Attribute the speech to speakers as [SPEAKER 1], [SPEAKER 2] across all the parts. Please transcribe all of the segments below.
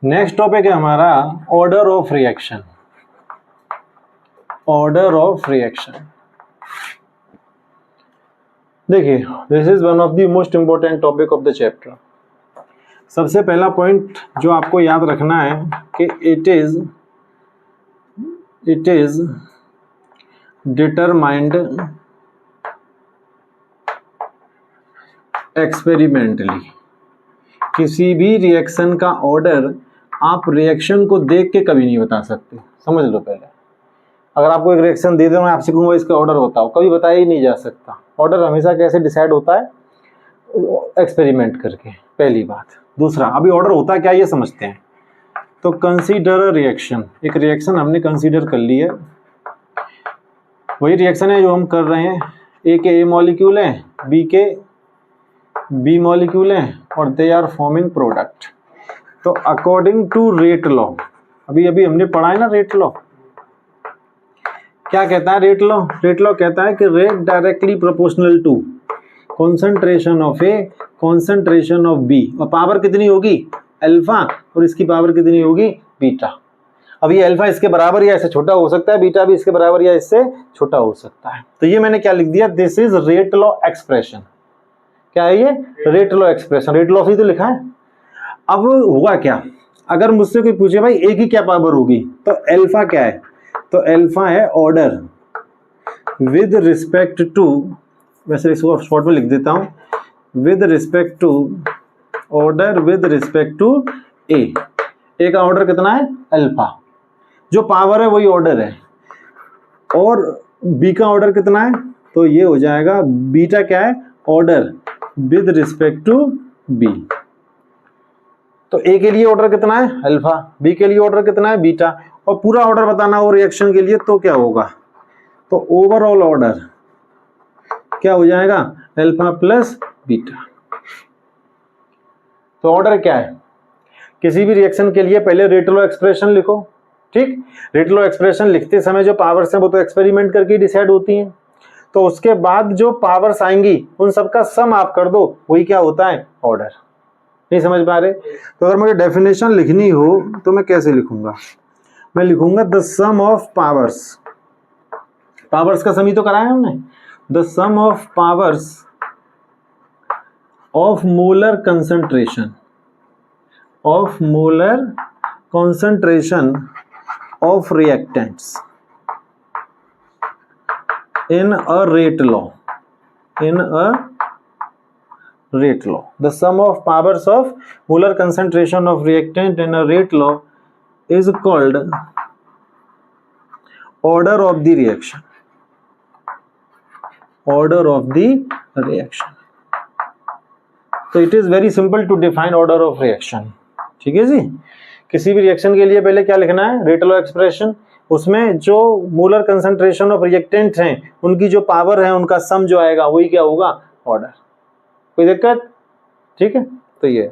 [SPEAKER 1] Next topic है हमारा order of reaction. Order of reaction, देखिए this is one of the most important topic of the chapter. सबसे पहला point जो आपको याद रखना है कि इट इज डिटरमाइंड एक्सपेरिमेंटली। किसी भी रिएक्शन का ऑर्डर आप रिएक्शन को देख के कभी नहीं बता सकते, समझ लो। पहले अगर आपको एक रिएक्शन दे दो, मैं आपसे कहूँगा इसका ऑर्डर बताओ, कभी बताया ही नहीं जा सकता। ऑर्डर हमेशा कैसे डिसाइड होता है? एक्सपेरिमेंट करके, पहली बात। दूसरा, अभी ऑर्डर होता क्या ये समझते हैं। तो कंसीडर रिएक्शन, एक रिएक्शन हमने कंसीडर कर ली है, वही रिएक्शन है जो हम कर रहे हैं। ए के ए मॉलिक्यूल है, बी के बी मॉलिक्यूल है और दे आर फॉर्मिंग प्रोडक्ट। तो अकॉर्डिंग टू रेट लॉ, अभी अभी हमने पढ़ा है ना रेट लॉ, क्या कहता है रेट लॉ? रेट लॉ कहता है कि rate directly proportional to concentration of A concentration of B, और पावर कितनी होगी? अल्फा, और इसकी पावर कितनी होगी? बीटा। अब ये अल्फा इसके बराबर या इससे छोटा हो सकता है, बीटा भी इसके बराबर या इससे छोटा हो सकता है। तो ये मैंने क्या लिख दिया? This is rate law expression. क्या है ये? Rate law expression. Rate law से तो लिखा है। अब हुआ क्या, अगर मुझसे कोई पूछे भाई ए की क्या पावर होगी, तो अल्फा क्या है? तो अल्फा है ऑर्डर विद रिस्पेक्ट टू, वैसे इसको शॉर्ट में लिख देता हूं, with respect to order with respect to A. A का ऑर्डर कितना है? अल्फा। जो पावर है वही ऑर्डर है। और बी का ऑर्डर कितना है? तो ये हो जाएगा बीटा क्या है? Order with respect to B. तो ए के लिए ऑर्डर कितना है? अल्फा। बी के लिए ऑर्डर कितना है? बीटा। और पूरा ऑर्डर बताना हो रिएक्शन के लिए तो क्या होगा? तो ओवरऑल ऑर्डर क्या हो जाएगा? Alpha plus beta. तो ऑर्डर क्या है? किसी भी रिएक्शन के लिए पहले रेट लॉ एक्सप्रेशन लिखो, ठीक। रेट लॉ एक्सप्रेशन लिखते समय जो पावर्स हैं वो तो एक्सपेरिमेंट करके डिसाइड होती हैं। तो उसके बाद जो पावर्स आएंगी उन सबका सम आप कर दो, वही क्या होता है? ऑर्डर। नहीं समझ पा रहे? तो अगर मुझे डेफिनेशन लिखनी हो तो मैं कैसे लिखूंगा? मैं लिखूंगा the sum of powers, powers का सम ही तो कराया हमने, the sum of powers of molar concentration, of molar concentration of reactants in a rate law, in a rate law. The sum of powers of molar concentration of reactant in a rate law is called order of the reaction. Order of the reaction. So it is very simple to define order of reaction. ठीक है जी। किसी भी reaction के लिए पहले क्या लिखना है? Rate law expression. उसमें जो मोलर कंसंट्रेशन ऑफ रिएक्टेंट हैं उनकी जो पावर है उनका सम जो आएगा वही क्या होगा? ऑर्डर। कोई दिक्कत? ठीक है। तो ये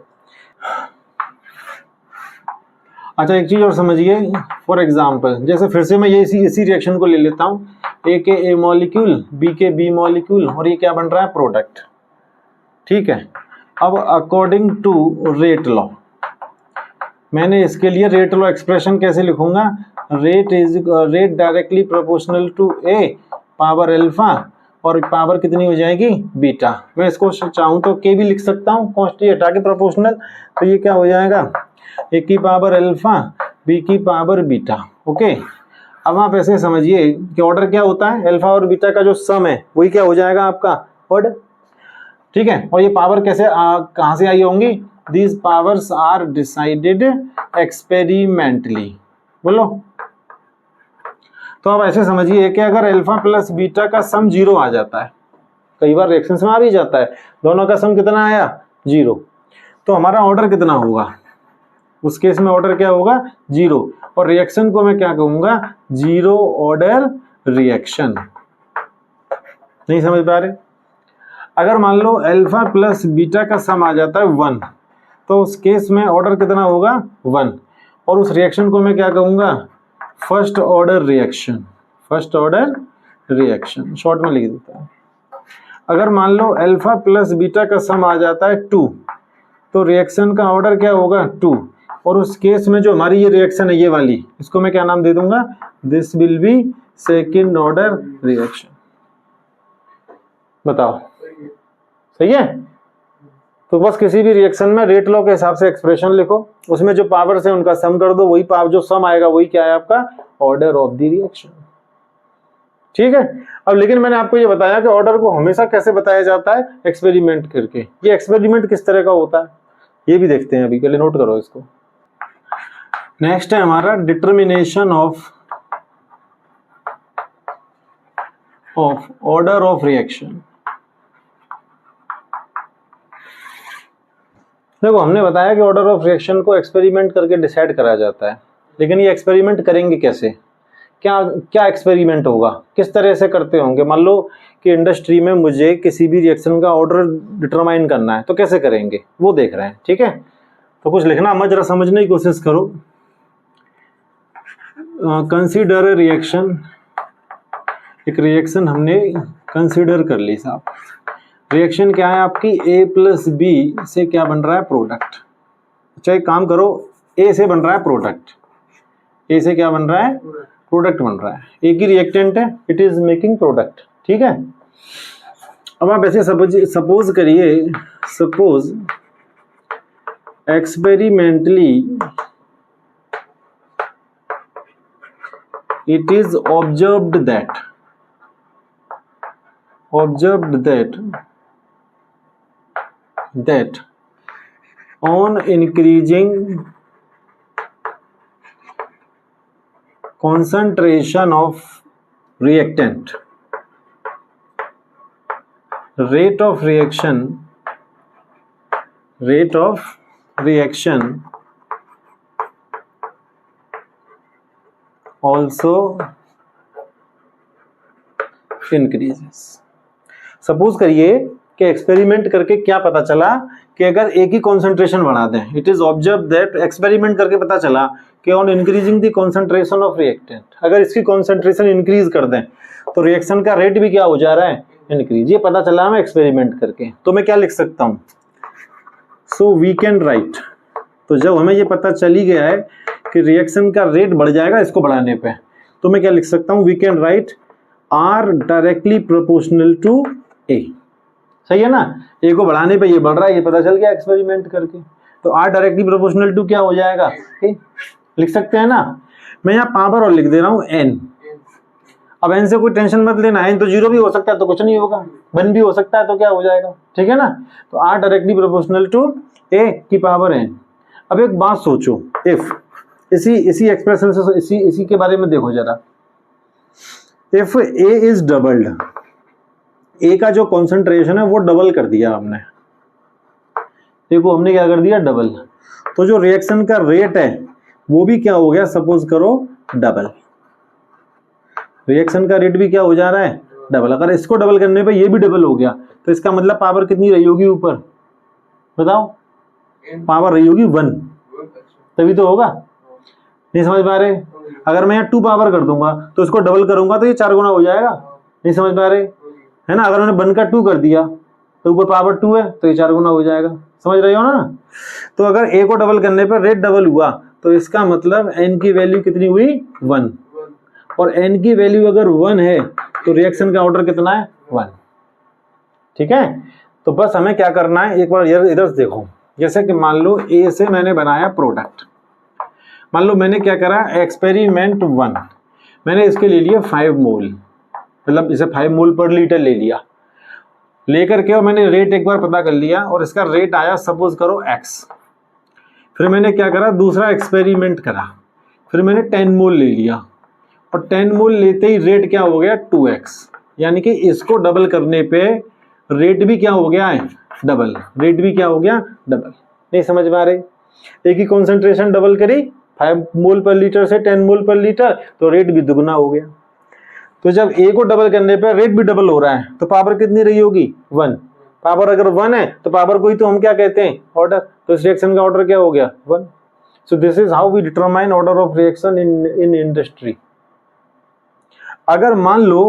[SPEAKER 1] अच्छा, एक चीज और समझिए। फॉर एग्जांपल, जैसे फिर से मैं ये इसी रिएक्शन को ले लेता हूं, ए के ए मॉलिक्यूल, बी के बी मॉलिक्यूल, और ये क्या बन रहा है? प्रोडक्ट। ठीक है। अब अकॉर्डिंग टू रेट लॉ, मैंने इसके लिए रेट लॉ एक्सप्रेशन कैसे लिखूंगा? Rate directly proportional to A power alpha, और पावर कितनी हो जाएगी? बीटा। मैं इसको चाहूं तो के भी लिख सकता हूं, कॉन्स्टेंट हटा के प्रोपोर्शनल। तो ये क्या हो जाएगा? ए की पावर अल्फा, बी की पावर बीटा। ओके। अब आप ऐसे समझिए कि ऑर्डर क्या होता है? अल्फा और बीटा का जो सम है वही क्या हो जाएगा? आपका ऑर्डर। ठीक है। और ये पावर कैसे कहां से आई होंगी? These powers are decided experimentally। बोलो। तो अब ऐसे समझिए कि अगर अल्फा प्लस बीटा का सम 0 आ जाता है, कई बार रिएक्शंस में आ भी जाता है, दोनों का सम कितना आया? 0, तो हमारा ऑर्डर कितना होगा? उस केस में ऑर्डर क्या होगा? 0। और रिएक्शन को मैं क्या कहूंगा? 0 ऑर्डर रिएक्शन। नहीं समझ पा रहे? अगर मान लो अल्फा प्लस बीटा का सम आ जाता है 1, तो उस केस में ऑर्डर कितना होगा? 1। और उस रिएक्शन को मैं क्या कहूंगा? First order reaction. First order reaction short में लिख देता हूं। अगर मान लो अल्फा प्लस बीटा का सम आ जाता है 2, तो रिएक्शन का ऑर्डर क्या होगा? 2। और उस केस में जो हमारी ये रिएक्शन है ये वाली, इसको मैं क्या नाम दे दूंगा, this will be second order reaction. बताओ सही है। तो बस किसी भी रिएक्शन में रेट लॉ के हिसाब से एक्सप्रेशन लिखो, उसमें जो पावर्स है उनका सम कर दो, वही पावर जो सम आएगा वही क्या है आपका ऑर्डर ऑफ द रिएक्शन। ठीक है। अब लेकिन मैंने आपको ये बताया कि ऑर्डर को हमेशा कैसे बताया जाता है, एक्सपेरिमेंट करके। ये एक्सपेरिमेंट किस तरह का होता है ये भी देखते हैं, अभी पहले नोट करो इसको। नेक्स्ट है हमारा determination of order of reaction. देखो हमने बताया कि ऑर्डर ऑफ रिएक्शन को एक्सपेरिमेंट करके डिसाइड करा जाता है, लेकिन ये एक्सपेरिमेंट करेंगे कैसे, क्या क्या एक्सपेरिमेंट होगा, किस तरह से करते होंगे। मान लो कि इंडस्ट्री में मुझे किसी भी रिएक्शन का ऑर्डर डिटरमाइन करना है, तो कैसे करेंगे वो देख रहे हैं। ठीक है, तो कुछ लिखना मत, जरा समझने की कोशिश करो। कंसीडर रिएक्शन, एक रिएक्शन हमने कंसीडर कर ली साहब। रिएक्शन क्या है आपकी, ए प्लस बी से क्या बन रहा है, प्रोडक्ट। अच्छा एक काम करो, ए से बन रहा है प्रोडक्ट, ए से क्या बन रहा है, प्रोडक्ट बन रहा है। एक ही रिएक्टेंट है, इट इज मेकिंग प्रोडक्ट। ठीक है। अब आप ऐसे सपोज करिए, suppose experimentally it is observed that on increasing concentration of reactant, rate of reaction also increases। Suppose करिए कि एक्सपेरिमेंट करके क्या पता चला कि अगर एक ही कॉन्सेंट्रेशन बढ़ा दें, it is observe that, experiment करके पता चला कि on increasing the concentration of reactant, अगर इसकी कॉन्सेंट्रेशन इंक्रीज कर दें तो रिएक्शन का रेट भी क्या हो जा रहा है, इंक्रीज। ये पता चला हमें एक्सपेरिमेंट करके। तो मैं क्या लिख सकता हूं, सो वी कैन राइट, तो जब हमें ये पता चली गया है कि रिएक्शन का रेट बढ़ जाएगा इसको बढ़ाने पे, तो मैं क्या लिख सकता हूं, we can write R directly proportional to A. सही है ना, ए को बढ़ाने पे ये बढ़ रहा है, ये पता चल गया एक्सपेरिमेंट करके। तो आर डायरेक्टली प्रोपोर्शनल टू क्या हो जाएगा, ए। लिख सकते हैं ना। मैं यहाँ पावर और लिख दे रहा हूँ एन। अब एन से कोई टेंशन मत लेना, एन तो जीरो भी हो सकता है तो कुछ नहीं होगा, 1 भी हो सकता है तो क्या हो जाएगा। ठीक है ना। तो आर डायरेक्टली प्रोपोर्शनल टू ए की पावर एन। अब एक बात सोचो, इफ इसी एक्सप्रेशन से इसी के बारे में देखो जरा, इफ ए इज डबल्ड, ए का जो कॉन्सेंट्रेशन है वो डबल कर दिया हमने, ए को हमने क्या कर दिया, डबल। तो जो रिएक्शन का रेट है वो भी क्या हो गया, सपोज करो डबल। रिएक्शन का रेट भी क्या हो जा रहा है, डबल। अगर इसको डबल करने पे ये भी डबल हो गया तो इसका मतलब पावर कितनी रही होगी ऊपर, बताओ। पावर रही होगी 1, तभी तो होगा। नहीं समझ पा रहे। अगर मैं यहाँ 2 पावर कर दूंगा तो इसको डबल करूंगा तो ये 4 गुना हो जाएगा। नहीं समझ पा रहे है ना। अगर मैंने 1 का 2 कर दिया तो ऊपर पावर 2 है तो ये 4 गुना हो जाएगा। समझ रहे हो ना। तो अगर ए को डबल करने पर रेट डबल हुआ तो इसका मतलब एन की वैल्यू कितनी हुई, 1। और एन की वैल्यू अगर 1 है तो रिएक्शन का ऑर्डर कितना है, 1। ठीक है। तो बस हमें क्या करना है, एक बार इधर से देखो। जैसे कि मान लो ए से मैंने बनाया प्रोडक्ट, मान लो मैंने क्या करा, एक्सपेरिमेंट 1 मैंने इसके ले लिया 5 मोल, मतलब इसे 5 मोल पर लीटर ले लिया। लेकर के और मैंने रेट एक बार पता कर लिया और इसका रेट आया सपोज करो x। फिर मैंने क्या करा, दूसरा एक्सपेरिमेंट करा, फिर मैंने 10 मोल ले लिया और 10 मोल लेते ही रेट क्या हो गया, 2x। यानी कि इसको डबल करने पे रेट भी क्या हो गया है, डबल। रेट भी क्या हो गया, डबल। नहीं समझ पा रहे। एक ही कॉन्सेंट्रेशन डबल करी, 5 मोल पर लीटर से 10 मोल पर लीटर, तो रेट भी दुगना हो गया। तो जब ए को डबल करने पर रेट भी डबल हो रहा है तो पावर कितनी रही होगी, 1। पावर अगर 1 है तो पावर को ही तो हम क्या कहते हैं, ऑर्डर। तो इस रिएक्शन का ऑर्डर क्या हो गया, 1। So this is how we determine order of reaction in industry. अगर मान लो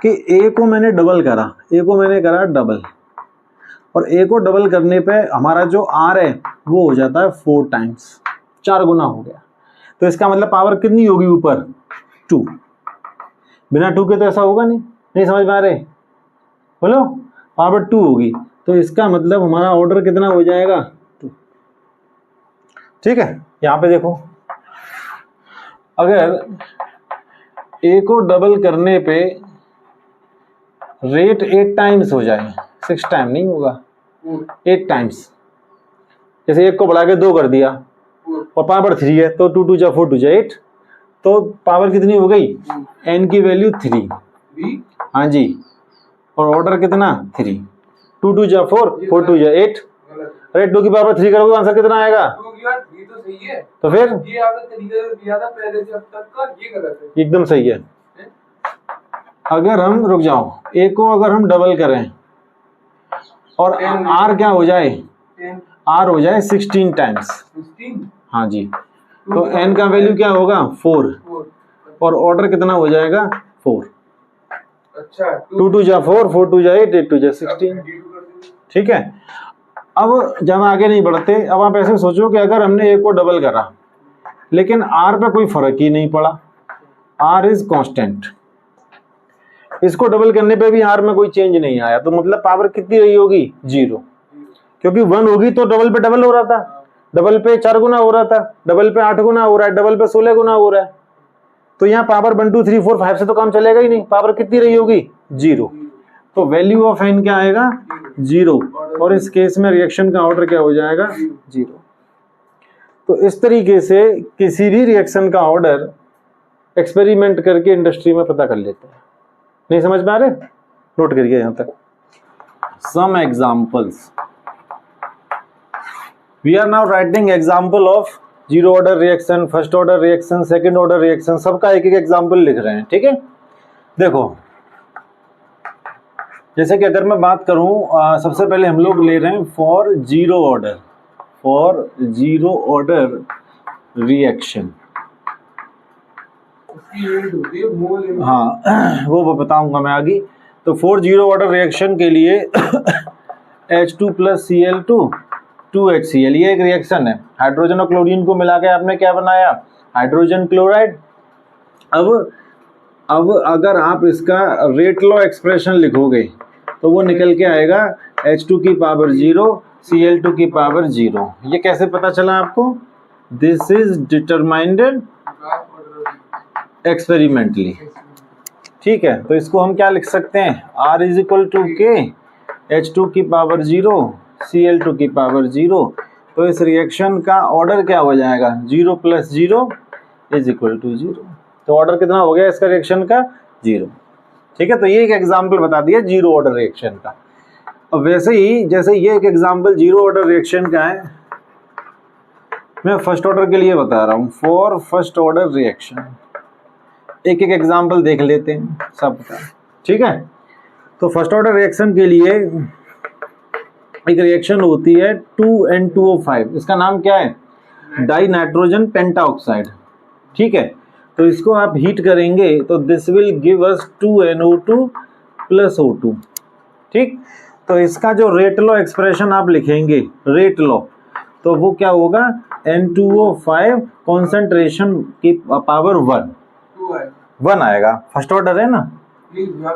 [SPEAKER 1] कि ए को मैंने डबल करा, ए को मैंने करा डबल, और ए को डबल करने पे हमारा जो आर है वो हो जाता है 4 टाइम्स, 4 गुना हो गया। तो इसका मतलब पावर कितनी होगी ऊपर, 2। बिना 2 के तो ऐसा होगा नहीं समझ में आ रहे, बोलो, पावर 2 होगी। तो इसका मतलब हमारा ऑर्डर कितना हो जाएगा, 2। ठीक है, यहां पे देखो, अगर ए को डबल करने पे रेट 8 टाइम्स हो जाए, 6 टाइम नहीं होगा, 8 टाइम्स, जैसे 1 को बढ़ा के 2 कर दिया और पावर 3 है तो 2 2 जा 4 2 जा 8, तो पावर कितनी हो गई, n की वैल्यू 3। हाँ जी, और ऑर्डर कितना 3, 2 2 जा 4 4 2 जा 8। अरे 2 की पावर 3 करोगे आंसर कितना आएगा,
[SPEAKER 2] तो सही है।
[SPEAKER 1] तो फिर
[SPEAKER 2] ये आपने तरीका जो दिया था पहले से अब तक का, ये गलत है,
[SPEAKER 1] एकदम सही है। अगर हम, रुक जाओ, ए को अगर हम डबल करें और आर क्या हो जाए, आर हो जाए 16 टाइम्स,
[SPEAKER 2] 16।
[SPEAKER 1] हाँ जी, तो एन का वैल्यू क्या होगा 4, और ऑर्डर कितना हो जाएगा 4।
[SPEAKER 2] अच्छा,
[SPEAKER 1] 2 2 जा 4 4 2 जा 8 8 2 जा 16। ठीक है, अब जब आगे नहीं बढ़ते, अब आप ऐसे सोचो कि अगर हमने ए को डबल करा लेकिन आर पे कोई फर्क ही नहीं पड़ा, आर इज कांस्टेंट, इसको डबल करने पे भी आर में कोई चेंज नहीं आया, तो मतलब पावर कितनी रही होगी, 0, क्योंकि 1 होगी तो डबल पे डबल हो रहा था, डबल पे 4 गुना हो रहा था, डबल पे 8 गुना हो रहा है, डबल पे 16 गुना हो रहा है, तो यहाँ पावर 1 2 3 4 5 से तो काम चलेगा ही नहीं, पावर कितनी रही होगी, 0। तो वैल्यू ऑफ एन क्या आएगा, 0, और इस केस में रिएक्शन का ऑर्डर क्या हो जाएगा, 0। तो इस तरीके से किसी भी रिएक्शन का ऑर्डर एक्सपेरिमेंट करके इंडस्ट्री में पता कर लेते हैं। नहीं समझ में आ रहे, नोट करिए यहां तक। Some examples, we are now writing example of zero order reaction, first order reaction, second order reaction, सबका एक एक एग्जांपल लिख रहे हैं। ठीक है, देखो जैसे कि अगर मैं बात करूं, सबसे पहले हम लोग ले रहे हैं for zero order, for zero order reaction, हाँ वो बताऊंगा मैं आगे। तो फॉर जीरो ऑर्डर रिएक्शन के लिए H2 प्लस Cl2 2HCl, ये एक रिएक्शन है, हाइड्रोजन और क्लोरीन को मिला के आपने क्या बनाया, हाइड्रोजन क्लोराइड। अब अगर आप इसका रेट लॉ एक्सप्रेशन लिखोगे तो वो निकल के आएगा H2 की पावर 0 Cl2 की पावर 0। ये कैसे पता चला आपको, दिस इज डिटरमाइंड एक्सपेरिमेंटली। ठीक है, तो इसको हम क्या लिख सकते हैं, R इज इक्वल टू के H2 की पावर 0 Cl2 की पावर 0। तो इस रिएक्शन का ऑर्डर क्या हो जाएगा, 0 प्लस 0 इज इक्वल टू 0। तो ऑर्डर कितना हो गया इसका रिएक्शन का, 0। ठीक है, तो ये एक एग्जाम्पल बता दिया जीरो ऑर्डर रिएक्शन का। अब वैसे ही जैसे ये एक एग्जाम्पल जीरो ऑर्डर रिएक्शन का है, मैं फर्स्ट ऑर्डर के लिए बता रहा हूँ, फॉर फर्स्ट ऑर्डर रिएक्शन एक एक एग्जाम्पल देख लेते हैं सबका। ठीक है, तो फर्स्ट ऑर्डर रिएक्शन के लिए एक रिएक्शन होती है 2N2O5, इसका नाम क्या है, डाई नाइट्रोजन पेंटाऑक्साइड। ठीक है, तो इसको आप हीट करेंगे तो this will give us 2NO2 plus O2। ठीक, तो इसका जो रेट लॉ एक्सप्रेशन आप लिखेंगे, रेट लॉ, तो वो क्या होगा, N2O5 कॉन्सेंट्रेशन की पावर 1 आएगा, फर्स्ट ऑर्डर है ना।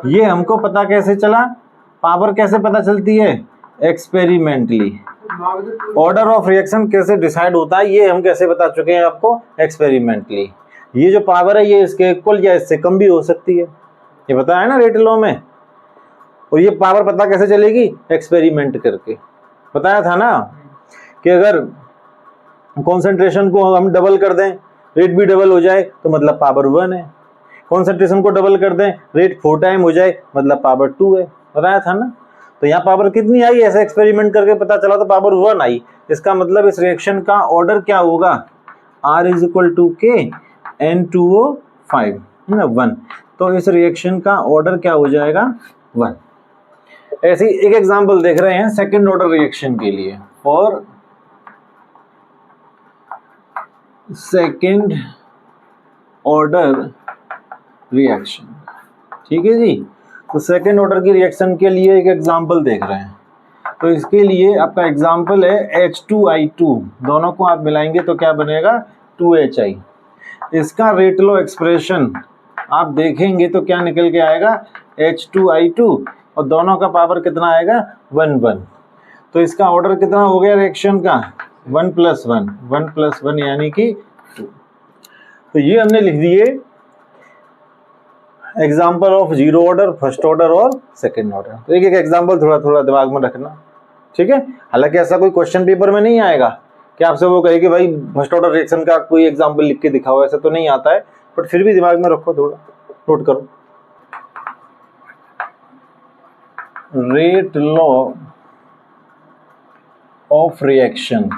[SPEAKER 1] ये हमको पता कैसे चला, पावर कैसे पता चलती है, एक्सपेरिमेंटली। ऑर्डर ऑफ रिएक्शन कैसे डिसाइड होता है ये हम कैसे बता चुके हैं आपको, एक्सपेरिमेंटली। ये जो पावर है ये इसके इक्वल या इससे कम भी हो सकती है, ये बताया ना रेट लॉ में। और ये पावर पता कैसे चलेगी, एक्सपेरिमेंट करके। बताया था ना कि अगर कॉन्सेंट्रेशन को हम डबल कर दें, रेट भी डबल हो जाए तो मतलब पावर 1 है, कॉन्सेंट्रेशन को डबल कर दें, रेट 4 टाइम हो जाए मतलब पावर 2 है। बताया था ना। तो यहाँ पावर कितनी आई, ऐसे एक्सपेरिमेंट करके पता चला तो पावर 1 आई। इसका मतलब इस रिएक्शन का ऑर्डर क्या होगा, R इज इक्वल टू के N2O5 है ना, 1। तो इस रिएक्शन का ऑर्डर क्या हो जाएगा, 1। ऐसे ही एक एग्जांपल देख रहे हैं सेकंड ऑर्डर रिएक्शन के लिए, फॉर सेकंड ऑर्डर रिएक्शन। ठीक है जी, तो सेकंड ऑर्डर की रिएक्शन के लिए एक एग्जांपल देख रहे हैं। तो इसके लिए आपका एग्जाम्पल है H2I2, दोनों को आप मिलाएंगे तो क्या बनेगा 2HI। इसका रेट लॉ एक्सप्रेशन आप देखेंगे तो क्या निकल के आएगा H2I2 और दोनों का पावर कितना आएगा 1 1। तो इसका ऑर्डर कितना हो गया रिएक्शन का 1 + 1, 1 + 1 यानी कि 2। तो ये हमने लिख दिए example of zero order, first order और सेकेंड ऑर्डर। तो एक एक एग्जाम्पल थोड़ा थोड़ा दिमाग में रखना, ठीक है। हालांकि ऐसा कोई क्वेश्चन पेपर में नहीं आएगा कि आपसे वो कहे कि भाई फर्स्ट ऑर्डर रिएक्शन का कोई एग्जाम्पल लिख के दिखाओ, ऐसा तो नहीं आता है, बट फिर भी दिमाग में रखो, थोड़ा नोट करो। Rate law of reaction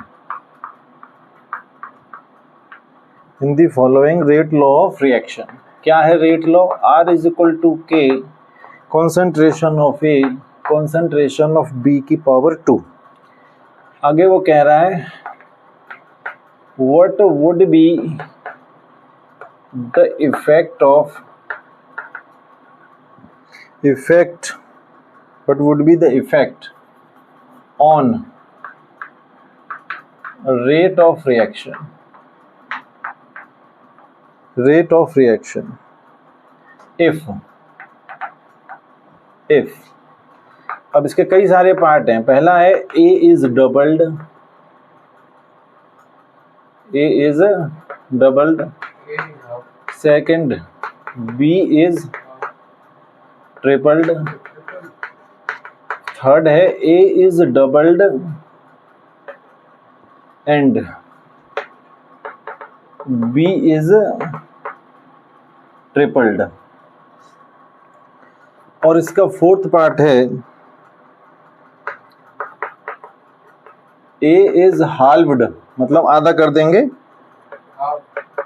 [SPEAKER 1] in the following, rate law of reaction क्या है rate law, R = K concentration of A concentration of B की पावर 2। आगे वो कह रहा है what would be the effect on rate of reaction if अब इसके कई सारे पार्ट हैं। पहला है A is doubled, second B is tripled, third है A is doubled and B is tripled, और इसका फोर्थ पार्ट है A is halved, मतलब आधा कर देंगे,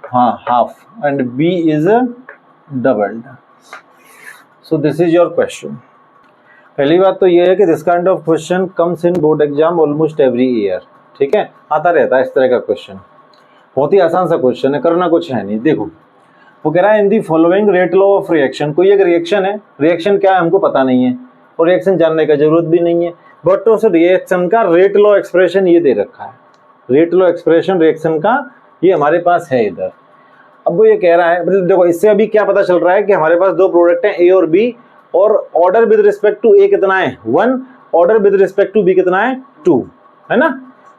[SPEAKER 1] हाँ half, and B is doubled। So this is your question. पहली बात तो ये है कि this kind of question comes in board exam almost every year, ठीक है, आता रहता है इस तरह का क्वेश्चन। बहुत ही आसान सा क्वेश्चन है, करना कुछ है नहीं। देखो वो कह रहा है in the following rate law of reaction, कोई एक रिएक्शन है, रिएक्शन क्या है हमको पता नहीं है और रिएक्शन जानने का जरूरत भी नहीं है, बट उस रिएक्शन का रेट लॉ एक्सप्रेशन ये दे रखा है। रेट लॉ एक्सप्रेशन रिएक्शन का ये हमारे पास है इधर। अब वो ये कह रहा है, मतलब देखो इससे अभी क्या पता चल रहा है कि हमारे पास दो प्रोडक्ट हैं A और B, और order with respect to A कितना है 1, order with respect to B कितना है 2, है ना।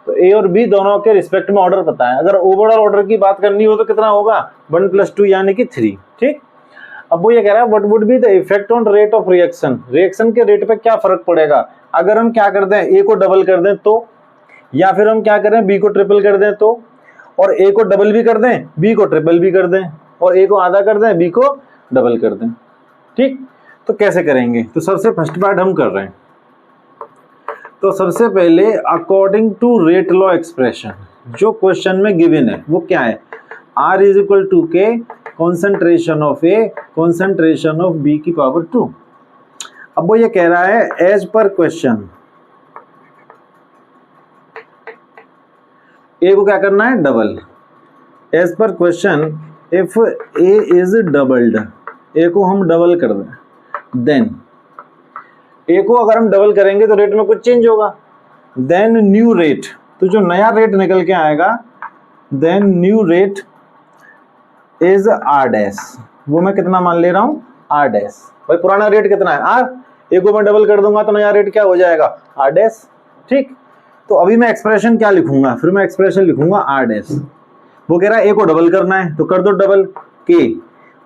[SPEAKER 1] तो A और B दोनों के रिस्पेक्ट में ऑर्डर पता है। अगर ओवरऑल ऑर्डर की बात करनी हो तो कितना होगा 1 + 2 यानी कि 3, ठीक। अब वो ये कह रहा है what would be the effect on rate of reaction, reaction के रेट पे क्या फर्क पड़ेगा अगर हम क्या कर दें A को डबल कर दें तो, या फिर हम क्या करें B को ट्रिपल कर दें तो, और A को डबल भी कर दें B को ट्रिपल भी कर दें, और A को आधा कर दें B को डबल कर दें, ठीक। तो कैसे करेंगे, तो सबसे फर्स्ट पार्ट हम कर रहे हैं। तो सबसे पहले according to rate law expression जो क्वेश्चन में गिवन है वो क्या है, R = K concentration of A concentration of B की पावर 2। अब वो ये कह रहा है एज पर क्वेश्चन A को क्या करना है double, as per question if A is doubled, A को हम डबल कर दें, देन A को अगर हम डबल करेंगे तो रेट में कुछ चेंज होगा, देन न्यू रेट, तो जो नया रेट निकल के आएगा then new rate is R', वो मैं कितना मान ले रहा हूं R'। भाई पुराना रेट कितना है R, A को मैं डबल कर दूंगा तो नया रेट क्या हो जाएगा R', ठीक। तो अभी मैं एक्सप्रेशन क्या लिखूंगा, फिर मैं एक्सप्रेशन लिखूंगा R'। वो कह रहा है A को डबल करना है तो कर दो डबल K,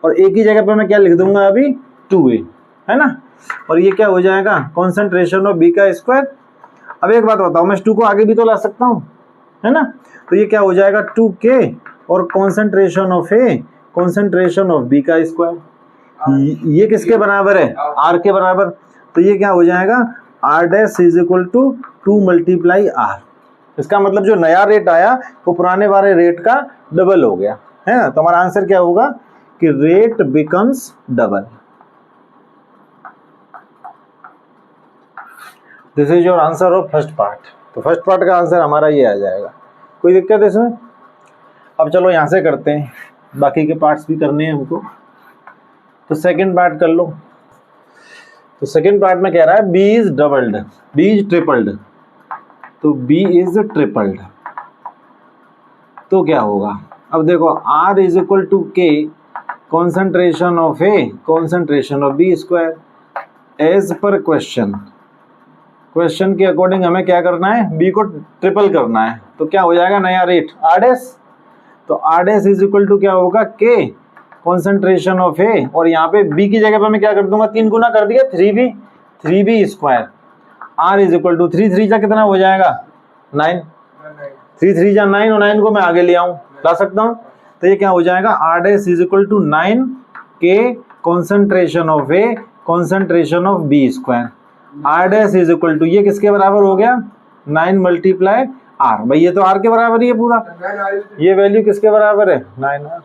[SPEAKER 1] और A की जगह पे मैं क्या लिख दूंगा अभी 2A, है ना, और ये क्या हो जाएगा कॉन्सेंट्रेशन ऑफ B का स्क्वायर। अब एक बात बताओ, मैं 2 को आगे भी तो ला सकता हूँ, है ना, तो ये क्या हो जाएगा 2K और concentration of A concentration of B का स्क्वायर। ये किसके बराबर है R के बराबर, तो ये क्या हो जाएगा R' = 2 × R। इसका मतलब जो नया रेट आया वो पुराने वाले रेट का डबल हो गया, है ना। तो हमारा आंसर क्या होगा कि rate becomes double. This is your answer of first part. तो फर्स्ट पार्ट का आंसर हमारा ये आ जाएगा, कोई दिक्कत है इसमें। अब चलो यहाँ से करते हैं, बाकी के पार्ट्स भी करने हैं हमको। तो सेकंड पार्ट कर लो। तो सेकेंड पार्ट में कह रहा है B is doubled, B is tripled, तो बी इज ट्रिपल्ड, तो क्या होगा? अब देखो R is equal to K concentration of A concentration of B square as per question, question के अकॉर्डिंग हमें क्या करना है, बी को ट्रिपल करना है, तो क्या हो जाएगा नया रेट R डैश, तो R dash is equal to क्या होगा के कॉन्सेंट्रेशन ऑफ ए, और यहाँ पे बी की जगह पे मैं क्या कर दूंगा, 3 गुना कर दिया 3b square, R is equal to 3 3 जा कितना हो जाएगा 9, 3 3 जा 9 और 9 को मैं आगे ले आऊँ ला सकता हूँ, तो ये क्या हो जाएगा R dash is equal to 9 K concentration of A concentration of B square, R dash is equal to ये किसके बराबर हो गया 9 मल्टीप्लाई R, भाई ये तो R के बराबर ही है पूरा, ये वैल्यू किसके बराबर है 9R,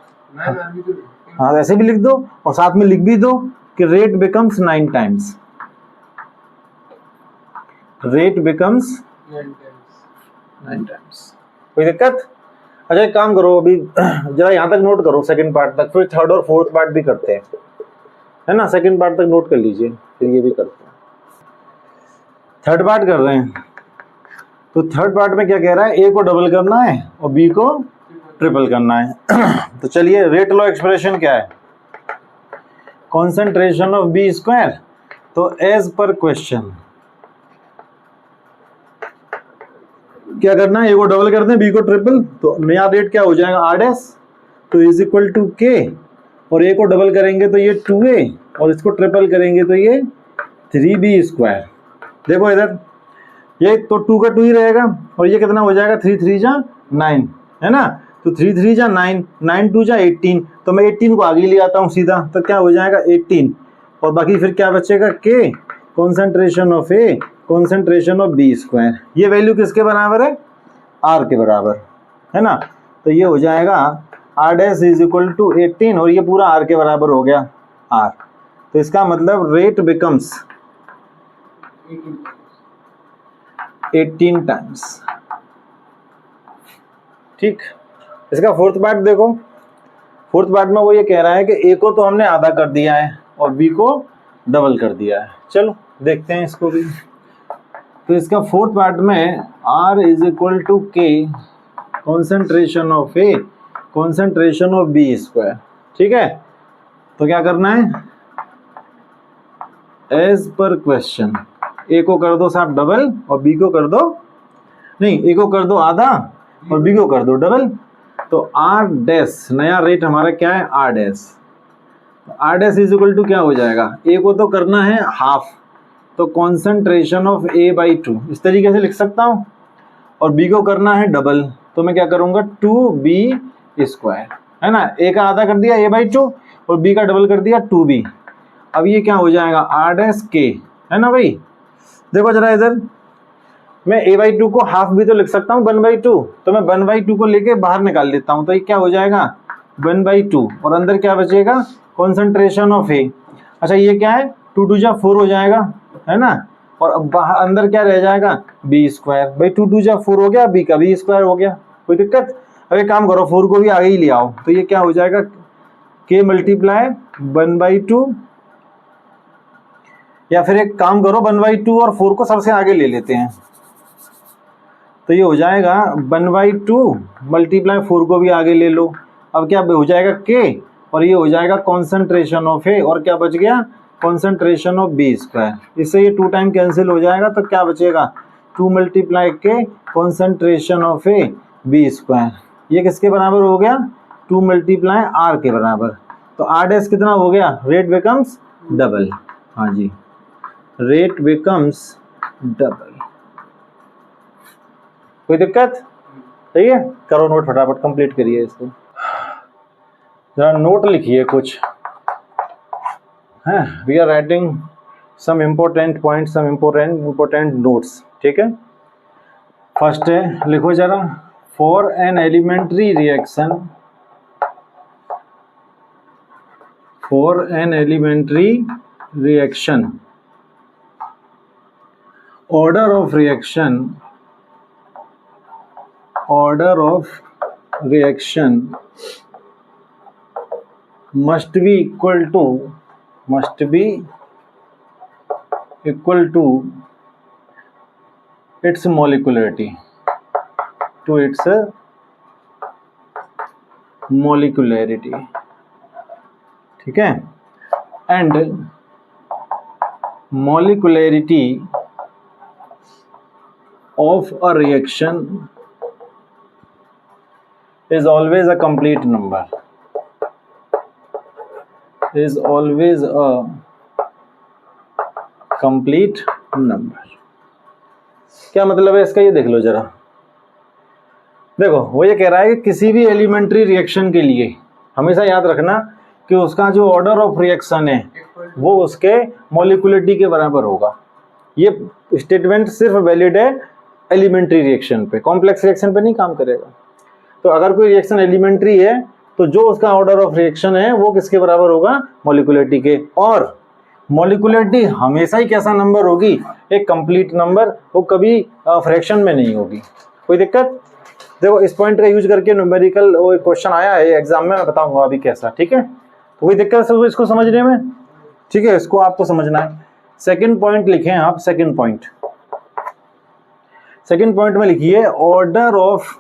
[SPEAKER 1] हाँ ऐसे भी लिख दो और साथ में लिख भी दो कि rate becomes 9 times, rate becomes 9 times. कोई दिक्कत? अच्छा एक काम करो, अभी जरा यहाँ तक नोट करो सेकंड पार्ट तक, फिर थर्ड और फोर्थ पार्ट भी करते हैं, है ना, सेकंड पार्ट तक नोट कर लीजिए, फिर ये भी करते हैं, थर्ड पार्ट कर रहे हैं। तो थर्ड पार्ट में क्या कह रहा है, ए को डबल करना है और बी को ट्रिपल करना है। तो चलिए रेट लॉ एक्सप्रेशन क्या है, कॉन्सेंट्रेशन ऑफ बी स्क्वायर, तो एज पर क्वेश्चन क्या करना है, ए को डबल करते हैं बी को ट्रिपल, तो नया रेट क्या हो जाएगा R डैश, तो इज इक्वल टू के, और ए को डबल करेंगे तो ये 2a और इसको ट्रिपल करेंगे तो ये 3b स्क्वायर। देखो इधर ये तो 2 का 2 ही रहेगा और ये कितना हो जाएगा 3 3 जा 9, है ना, तो 3 3 जा 9, 9 2 जा 18, तो मैं 18 को आगे ले आता हूँ सीधा, तो क्या हो जाएगा 18, और बाकी फिर क्या बचेगा K concentration of A concentration of B square, ये वैल्यू किसके बराबर है R के बराबर, है ना, तो ये हो जाएगा R dash is equal to 18 और ये पूरा R के बराबर हो गया R, तो इसका मतलब रेट बिकम्स 18 टाइम्स। ठीक, इसका फोर्थ पार्ट देखो, फोर्थ पार्ट में वो ये कह रहा है कि ए को तो हमने आधा कर दिया है और बी को डबल कर दिया है, चलो देखते हैं इसको भी। तो इसका फोर्थ पार्ट में R is equal to K concentration of A concentration of B square, ठीक है, तो क्या करना है एज पर क्वेश्चन, ए को कर दो साहब डबल और बी को कर दो, नहीं ए को कर दो आधा और बी को कर दो डबल, तो R डैश नया रेट हमारा क्या है R dash, R dash is equal to क्या हो जाएगा, ए को तो करना है हाफ, तो कॉन्सेंट्रेशन ऑफ ए बाई 2 इस तरीके से लिख सकता हूँ, और बी को करना है डबल, तो मैं क्या करूँगा 2b स्क्वायर, है ना, ए का आधा कर दिया a बाई 2 और बी का डबल कर दिया 2b, अब ये क्या हो जाएगा R डैश के, है ना भाई। देखो जरा इधर मैं a बाई 2 को हाफ भी तो लिख सकता हूँ 1 बाई 2, तो मैं 1 बाई 2 को लेके बाहर निकाल लेता हूँ, तो ये क्या हो जाएगा 1 बाई 2 और अंदर क्या बचेगा कॉन्सेंट्रेशन ऑफ ए, अच्छा ये क्या है 2 2 जा 4 हो जाएगा, है ना, और अब बाहर अंदर क्या रह जाएगा बी स्क्वायर, भाई 2 2 जा 4 हो गया, बी का बी स्क्वायर हो गया, कोई दिक्कत। अब एक काम करो 4 को भी आगे ही ले आओ, तो ये क्या हो जाएगा के मल्टीप्लाई 1 बाई 2, या फिर एक काम करो 1 बाई 2 और 4 को सबसे आगे ले लेते हैं, तो ये हो जाएगा 1 बाई 2 मल्टीप्लाई 4 को भी आगे ले लो, अब क्या हो जाएगा के और ये हो जाएगा कॉन्सेंट्रेशन ऑफ ए, और क्या बच गया कॉन्सेंट्रेशन ऑफ बी स्क्वायर, इससे ये 2 टाइम कैंसिल हो जाएगा, तो क्या बचेगा 2 multiply K concentration of A B square, ये किसके बराबर हो गया 2 मल्टीप्लाई R के बराबर, तो R डैश कितना हो गया रेट बिकम्स डबल, हाँ जी रेट बिकम्स डबल, कोई दिक्कत, सही है, करो नोट फटाफट कंप्लीट करिए इसको, जरा नोट लिखिए कुछ, है we are writing some important point, some important notes, ठीक है। फर्स्ट है लिखो जरा, for an elementary reaction, for an elementary reaction order of reaction must be equal to equal to its molecularity, to its molecularity, ठीक है, and molecularity of a reaction is always a complete number, is always a complete number। क्या मतलब है इसका, ये देख लो जरा। देखो वो ये कह रहा है कि किसी भी एलिमेंट्री रिएक्शन के लिए हमेशा याद रखना कि उसका जो ऑर्डर ऑफ रिएक्शन है वो उसके मॉलिक्युलरिटी के बराबर होगा। ये स्टेटमेंट सिर्फ वैलिड है एलिमेंट्री रिएक्शन पे, कॉम्प्लेक्स रिएक्शन पे नहीं काम करेगा। तो अगर कोई रिएक्शन एलिमेंट्री है तो जो उसका ऑर्डर ऑफ रिएक्शन है वो किसके बराबर होगा, मॉलिक्युलरिटी के। और मॉलिक्युलरिटी हमेशा ही कैसा नंबर होगी, एक कंप्लीट नंबर, वो कभी फ्रैक्शन में नहीं होगी। कोई दिक्कत? देखो इस पॉइंट का यूज करके न्यूमेरिकल वो क्वेश्चन आया है एग्जाम में, मैं बताऊंगा अभी कैसा, ठीक है। तो कोई दिक्कत है इसको समझने में, ठीक है, इसको आपको समझना है। सेकंड पॉइंट लिखें आप, सेकंड पॉइंट में लिखिए order of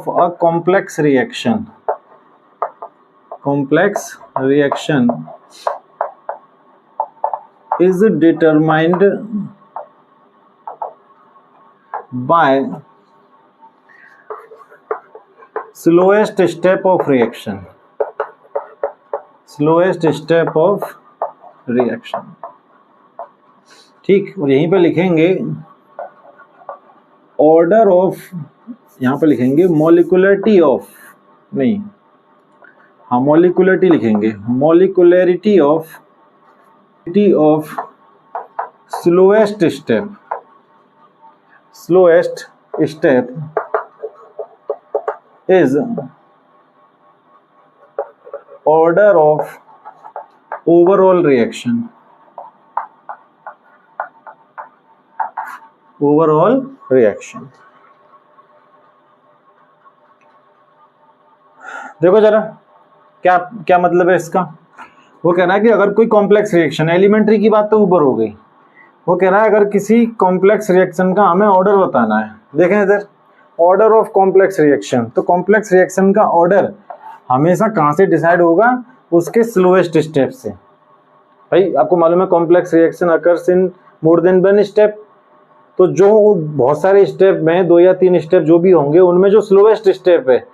[SPEAKER 1] a complex reaction is determined by slowest step of reaction, ठीक। और यहीं पे लिखेंगे ऑर्डर ऑफ, यहां पे लिखेंगे मॉलिक्युलरिटी ऑफ, नहीं हाँ मॉलिक्युलरिटी लिखेंगे, molecularity of slowest step is order of overall reaction, देखो जरा क्या क्या मतलब है इसका। वो कह रहा है कि अगर कोई कॉम्प्लेक्स रिएक्शन, एलिमेंट्री की बात तो ऊपर हो गई, वो कह रहा है अगर किसी कॉम्प्लेक्स रिएक्शन का हमें ऑर्डर बताना है। देखें इधर ऑर्डर ऑफ कॉम्प्लेक्स रिएक्शन, तो कॉम्प्लेक्स रिएक्शन का ऑर्डर हमेशा कहाँ से डिसाइड होगा, उसके स्लोएस्ट स्टेप से। भाई आपको मालूम है complex reaction occurs in more than 1 step, तो जो बहुत सारे स्टेप में 2 या 3 स्टेप जो भी होंगे उनमें जो स्लोएस्ट स्टेप है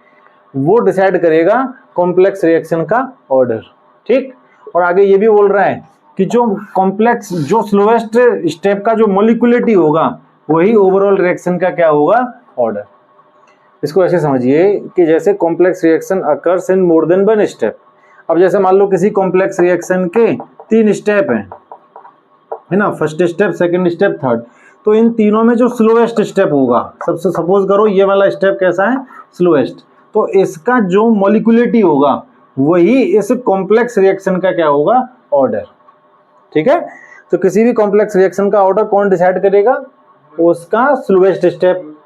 [SPEAKER 1] वो डिसाइड करेगा कॉम्प्लेक्स रिएक्शन का ऑर्डर, ठीक। और आगे ये भी बोल रहा है कि जो स्लोएस्ट स्टेप का जो मॉलिक्युलरिटी होगा वही ओवरऑल रिएक्शन का क्या होगा, ऑर्डर। इसको ऐसे समझिए कि जैसे complex reaction occurs in more than 1 step. अब जैसे मान लो किसी कॉम्प्लेक्स रिएक्शन के 3 स्टेप हैं, है ना, first step, second step, third. तो इन तीनों में जो स्लोएस्ट स्टेप होगा, सबसे सपोज करो ये वाला स्टेप कैसा है, स्लोएस्ट, तो इसका जो मॉलिक्युलरिटी होगा वही इस कॉम्प्लेक्स रिएक्शन का क्या होगा, ऑर्डर, ठीक है। तो किसी भी कॉम्प्लेक्स रिएक्शन का ऑर्डर कौन डिसाइड करेगा, उसका स्लोएस्ट स्टेप,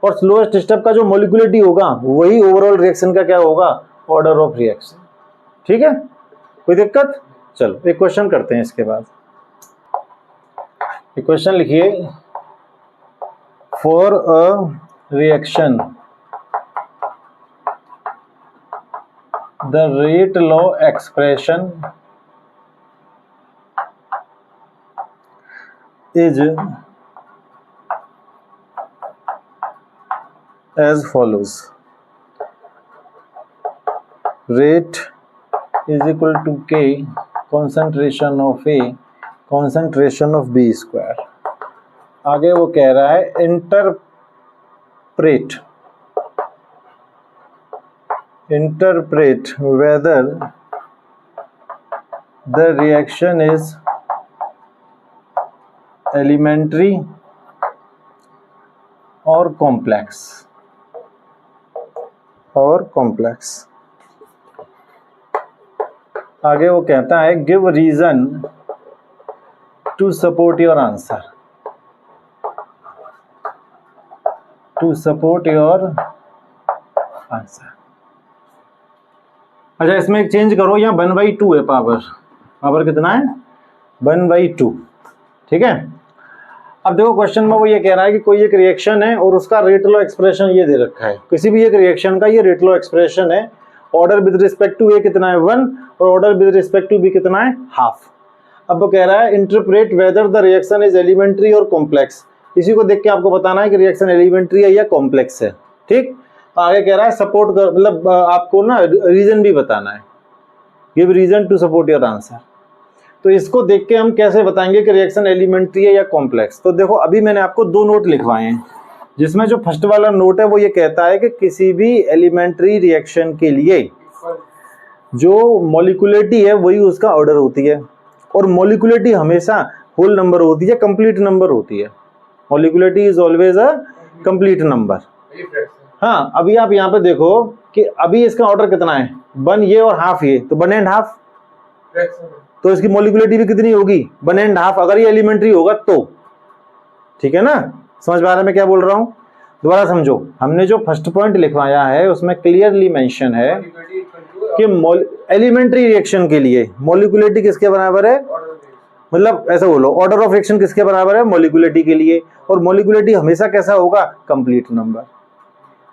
[SPEAKER 1] और स्लोएस्ट स्टेप का जो मॉलिक्युलरिटी होगा वही ओवरऑल रिएक्शन का क्या होगा, ऑर्डर ऑफ रिएक्शन, ठीक है। कोई दिक्कत? चलो एक क्वेश्चन करते हैं इसके बाद। एक क्वेश्चन लिखिए, for a reaction the rate law expression is as follows: rate is equal to K concentration of A concentration of B square। आगे वो कह रहा है interpret whether the reaction is elementary or complex, आगे वो कहता है give reason to support your answer, अच्छा इसमें एक चेंज करो, यहाँ 1/2 है पावर कितना है 1/2। ठीक है, अब देखो क्वेश्चन में वो ये कह रहा है कि कोई एक रिएक्शन है और उसका रेट लॉ एक्सप्रेशन ये दे रखा है, किसी भी एक रिएक्शन का ये रेट लॉ एक्सप्रेशन है। Order with respect to A कितना है 1 और order with respect to B कितना है हाफ। अब वो कह रहा है interpret whether the reaction is elementary और कॉम्प्लेक्स। इसी को देख के आपको बताना है कि रिएक्शन एलिमेंट्री है या कॉम्प्लेक्स है। ठीक, आगे कह रहा है सपोर्ट कर, मतलब आपको ना रीजन भी बताना है, give reason to support your answer. तो इसको देख के हम कैसे बताएंगे कि रिएक्शन एलिमेंट्री है या कॉम्प्लेक्स। तो देखो अभी मैंने आपको 2 नोट लिखवाए हैं, जिसमें जो फर्स्ट वाला नोट है वो ये कहता है कि किसी भी एलिमेंट्री रिएक्शन के लिए जो मॉलिक्यूलिटी है वही उसका ऑर्डर होती है, और मॉलिक्यूलिटी हमेशा होल नंबर होती है, कंप्लीट नंबर होती है। Molecularity is always a complete number. हाँ, अभी आप यहाँ पे देखो कि अभी इसका ऑर्डर कितना है 1 ये और हाफ ये, तो 1.5, तो इसकी मॉलिक्यूलिटी भी कितनी होगी 1.5 अगर ये एलिमेंट्री होगा तो। ठीक है ना, समझ में आ रहा है मैं क्या बोल रहा हूँ? दोबारा समझो, हमने जो फर्स्ट पॉइंट लिखवाया है उसमें क्लियरली मेंशन है कि एलिमेंट्री रिएक्शन के लिए मॉलिक्यूलिटी किसके बराबर है, मतलब ऐसा बोलो ऑर्डर ऑफ रिएक्शन किसके बराबर है मॉलिक्यूलिटी के लिए, और मॉलिक्यूलिटी हमेशा कैसा होगा कंप्लीट नंबर।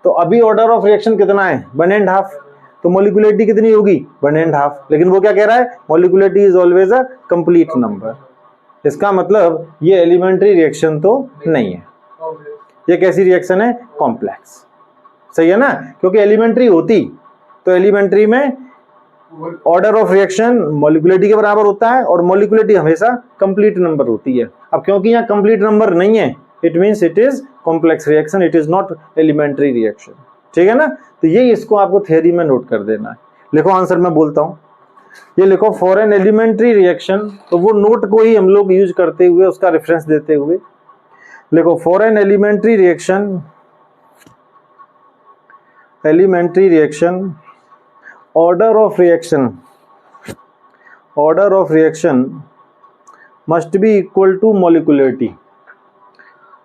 [SPEAKER 1] तो अभी ऑर्डर ऑफ रिएक्शन कितना है 1.5, तो मॉलिक्यूलिटी कितनी होगी 1.5, लेकिन वो क्या कह रहा है molecularity is always a complete number. इसका मतलब ये एलिमेंट्री रिएक्शन तो नहीं है, ये कैसी रिएक्शन है कॉम्प्लेक्स। सही है ना, क्योंकि एलिमेंट्री होती तो एलिमेंट्री में ऑर्डर ऑफ रिएक्शन मॉलिक्यूलिटी के बराबर होता है और मॉलिक्यूलिटी हमेशा कंप्लीट नंबर होती है। अब क्योंकि यहाँ कंप्लीट नंबर नहीं है, it means it is complex reaction, it is not elementary reaction. ठीक है ना, तो ये इसको आपको थ्योरी में नोट कर देना है। लिखो आंसर मैं बोलता हूँ, ये लिखो फॉर एन एलिमेंट्री रिएक्शन, तो वो नोट को ही हम लोग यूज करते हुए उसका रेफरेंस देते हुए लिखो for an elementary reaction, elementary reaction order of reaction must be equal to molecularity.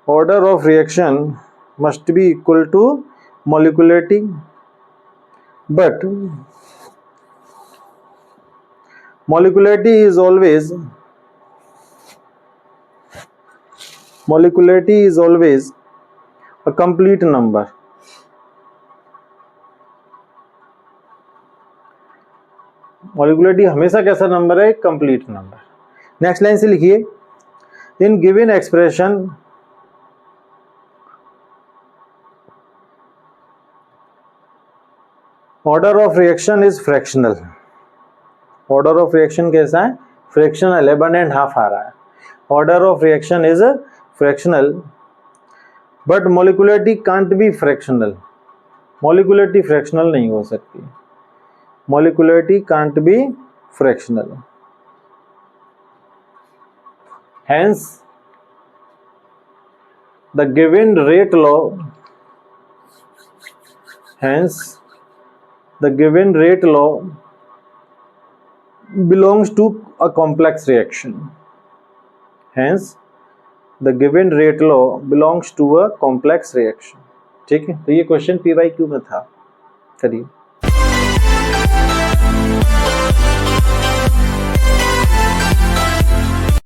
[SPEAKER 1] Order of reaction must be equal to molecularity, but molecularity is always a complete number. मॉलिक्यूलिटी हमेशा कैसा number है complete number. Next line से लिखिए in given expression order of reaction is fractional. Order of reaction कैसा है fractional है, 1.5 आ रहा है। Order of reaction is fractional but molecularity can't be fractional. Molecularity fractional नहीं हो सकती, molecularity can't be fractional. Hence, the given rate law belongs to a complex reaction. Hence, the given rate law belongs to a complex reaction. ठीक है, तो ये question PYQ में था, करिए।